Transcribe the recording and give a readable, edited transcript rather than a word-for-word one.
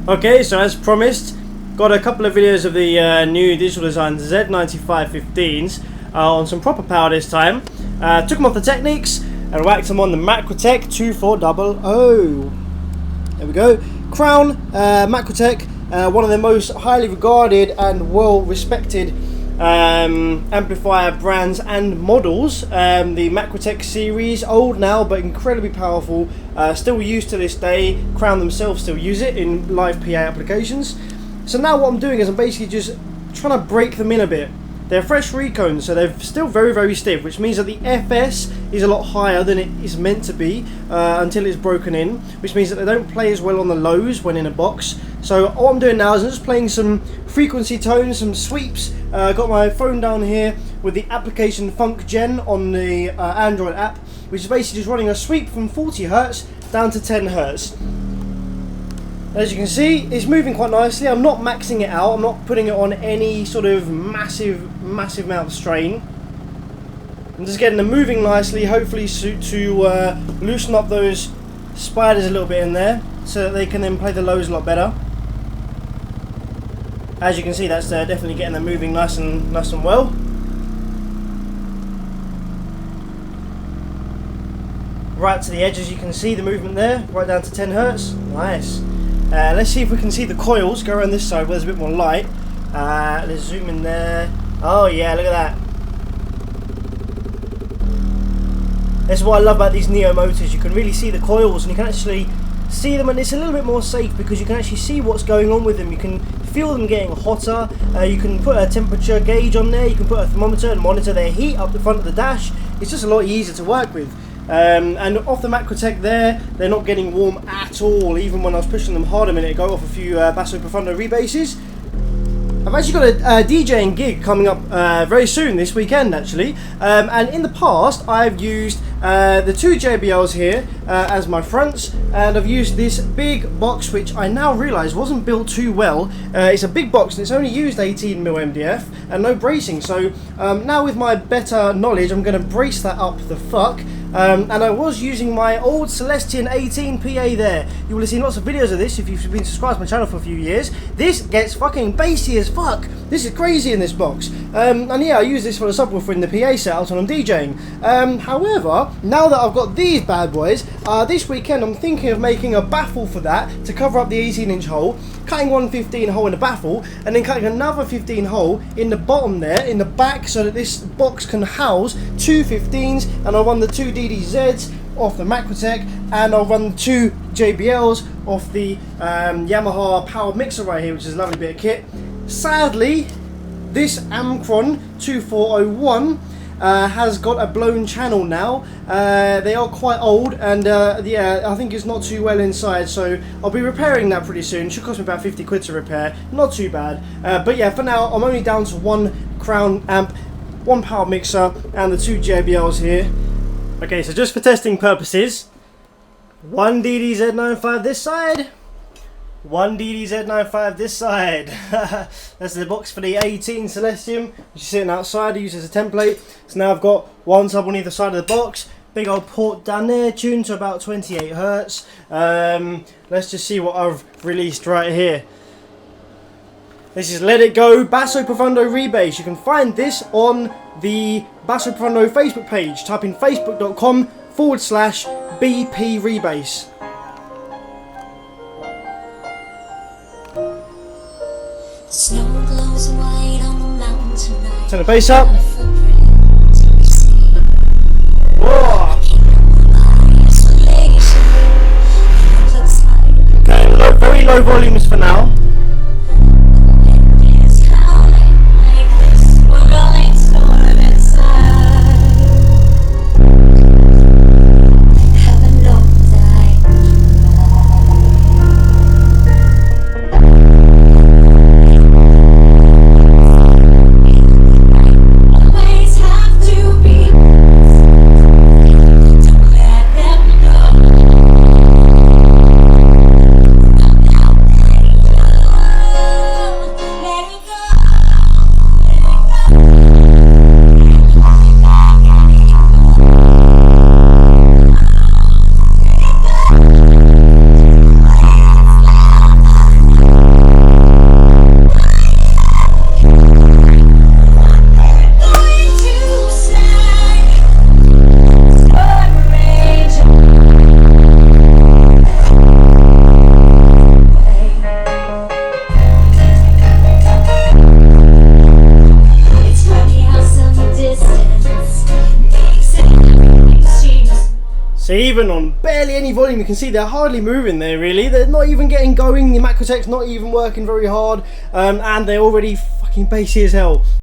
Okay, so as promised, got a couple of videos of the new digital design Z95 15s on some proper power this time. Took them off the Technics and whacked them on the Macrotech 2400. There we go. Crown Macrotech, one of the most highly regarded and well respected amplifier brands and models. The Macrotech series, old now but incredibly powerful, still used to this day. Crown themselves still use it in live PA applications. So now what I'm doing is I'm basically just trying to break them in a bit. They're fresh recones, so they're still very stiff, which means that the FS is a lot higher than it is meant to be until it's broken in, which means that they don't play as well on the lows when in a box. So what I'm doing now is I'm just playing some frequency tones, some sweeps. Got my phone down here with the application Funk Gen on the Android app, which is basically just running a sweep from 40 Hz down to 10 Hz. As you can see, it's moving quite nicely. I'm not maxing it out. I'm not putting it on any sort of massive amount of strain. I'm just getting them moving nicely, hopefully to loosen up those spiders a little bit in there, so that they can then play the lows a lot better. As you can see, that's definitely getting them moving nice and well. Right to the edge, as you can see the movement there, right down to 10 Hz. Nice. Let's see if we can see the coils. Go around this side where there's a bit more light. Let's zoom in there. Oh yeah, look at that. That's what I love about these Neo motors. You can really see the coils and you can actually see them, and it's a little bit more safe because you can actually see what's going on with them. You can feel them getting hotter. You can put a temperature gauge on there. You can put a thermometer and monitor their heat up the front of the dash. It's just a lot easier to work with. And off the Macrotech there, they're not getting warm at all, even when I was pushing them hard a minute ago off a few Basso Profondo rebasses. I've actually got a DJing gig coming up very soon, this weekend actually, and in the past I've used the two JBLs here as my fronts, and I've used this big box which I now realise wasn't built too well. It's a big box and it's only used 18mm MDF and no bracing, so now with my better knowledge I'm going to brace that up the fuck. And I was using my old Celestion 18 PA there. You will have seen lots of videos of this if you've been subscribed to my channel for a few years. This gets fucking bassy as fuck. This is crazy in this box. And yeah, I use this for the subwoofer in the PA setup when I'm DJing. However, now that I've got these bad boys, this weekend I'm thinking of making a baffle for that to cover up the 18-inch hole, cutting one 15 hole in the baffle, and then cutting another 15 hole in the bottom there, in the back, so that this box can house two 15s, and I'll run the two DDZs off the Macrotech, and I'll run two JBLs off the Yamaha power mixer right here, which is a lovely bit of kit. Sadly, this Amcron 2401 has got a blown channel now. They are quite old, and yeah, I think it's not too well inside, so I'll be repairing that pretty soon. It should cost me about 50 quid to repair, not too bad. But yeah, for now I'm only down to one Crown amp, one power mixer, and the two JBLs here. Okay, so just for testing purposes, one DD-Z95 this side, one DD-Z95 this side. That's the box for the 18 Celestion, which is sitting outside. I use it as a template. So now I've got one sub on either side of the box. Big old port down there, tuned to about 28 Hz. Let's just see what I've released right here. This is Let It Go Basso Profondo Rebass. You can find this on the Basso Profondo Facebook page. Type in facebook.com/BP Rebass. Snow glows white on the mountain tonight. Turn the bass up. Whoa. Okay, very low volumes for now. So even on barely any volume, you can see they're hardly moving there really. They're not even getting going, the macro tech's not even working very hard, and they're already fucking bassy as hell.